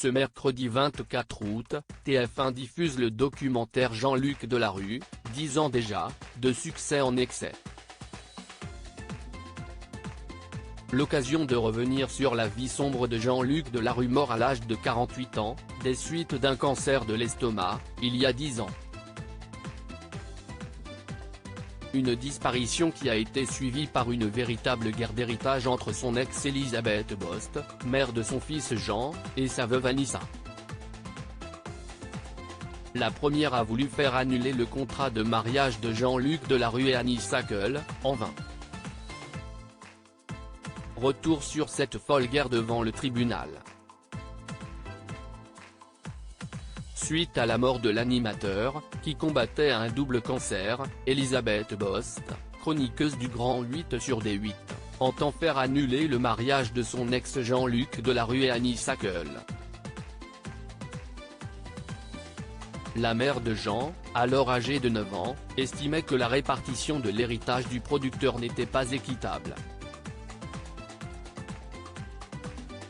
Ce mercredi 24 août, TF1 diffuse le documentaire Jean-Luc Delarue, 10 ans déjà, de succès en excès. L'occasion de revenir sur la vie sombre de Jean-Luc Delarue, mort à l'âge de 48 ans, des suites d'un cancer de l'estomac, il y a 10 ans. Une disparition qui a été suivie par une véritable guerre d'héritage entre son ex Elisabeth Bost, mère de son fils Jean, et sa veuve Anissa. La première a voulu faire annuler le contrat de mariage de Jean-Luc Delarue et Anissa Keul, en vain. Retour sur cette folle guerre devant le tribunal. Suite à la mort de l'animateur, qui combattait un double cancer, Elisabeth Bost, chroniqueuse du Grand 8 sur D8, entend faire annuler le mariage de son ex Jean-Luc Delarue et Anissa Keul. La mère de Jean, alors âgée de 9 ans, estimait que la répartition de l'héritage du producteur n'était pas équitable.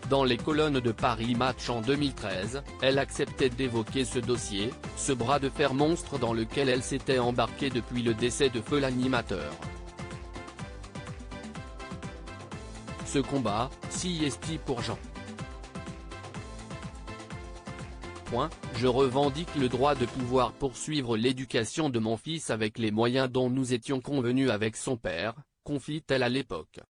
Dans les colonnes de Paris Match en 2013, elle acceptait d'évoquer ce dossier, ce bras de fer monstre dans lequel elle s'était embarquée depuis le décès de feu l'animateur. Ce combat, si esti pour Jean. Je revendique le droit de pouvoir poursuivre l'éducation de mon fils avec les moyens dont nous étions convenus avec son père, confie-t-elle à l'époque.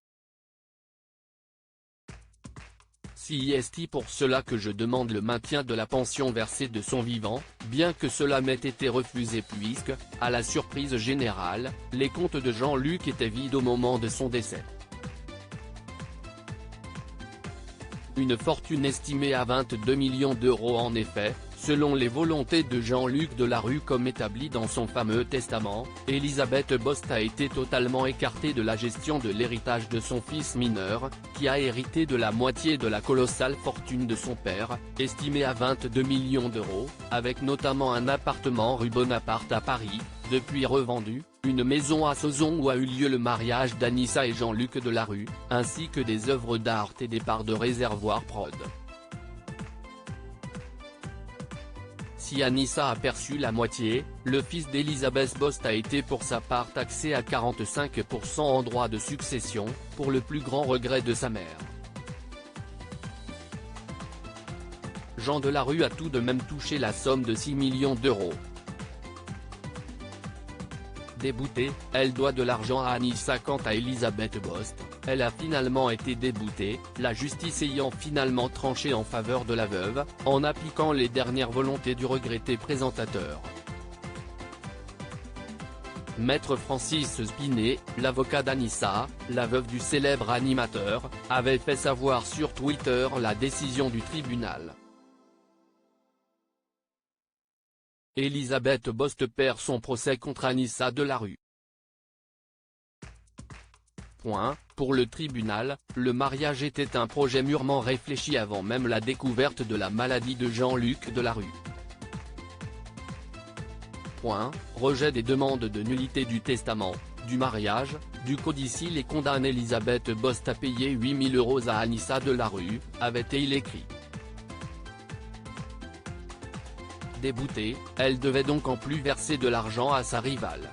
Si est pour cela que je demande le maintien de la pension versée de son vivant, bien que cela m'ait été refusé puisque, à la surprise générale, les comptes de Jean-Luc étaient vides au moment de son décès. Une fortune estimée à 22 millions d'euros en effet, selon les volontés de Jean-Luc Delarue comme établi dans son fameux testament, Elisabeth Bost a été totalement écartée de la gestion de l'héritage de son fils mineur, qui a hérité de la moitié de la colossale fortune de son père, estimée à 22 millions d'euros, avec notamment un appartement rue Bonaparte à Paris, depuis revendu, une maison à Sauzon où a eu lieu le mariage d'Anissa et Jean-Luc Delarue, ainsi que des œuvres d'art et des parts de Réservoir Prod. Si Anissa a perçu la moitié, le fils d'Elisabeth Bost a été pour sa part taxé à 45% en droit de succession, pour le plus grand regret de sa mère. Jean Delarue a tout de même touché la somme de 6 millions d'euros. Déboutée, elle doit de l'argent à Anissa. Quant à Elisabeth Bost, elle a finalement été déboutée, la justice ayant finalement tranché en faveur de la veuve, en appliquant les dernières volontés du regretté présentateur. Maître Francis Spinet, l'avocat d'Anissa, la veuve du célèbre animateur, avait fait savoir sur Twitter la décision du tribunal. Elisabeth Bost perd son procès contre Anissa Delarue. Pour le tribunal, le mariage était un projet mûrement réfléchi avant même la découverte de la maladie de Jean-Luc Delarue. Rejet des demandes de nullité du testament, du mariage, du codicille et condamne Elisabeth Bost à payer 8 000 € à Anissa Delarue, avait-il écrit. Déboutée, elle devait donc en plus verser de l'argent à sa rivale.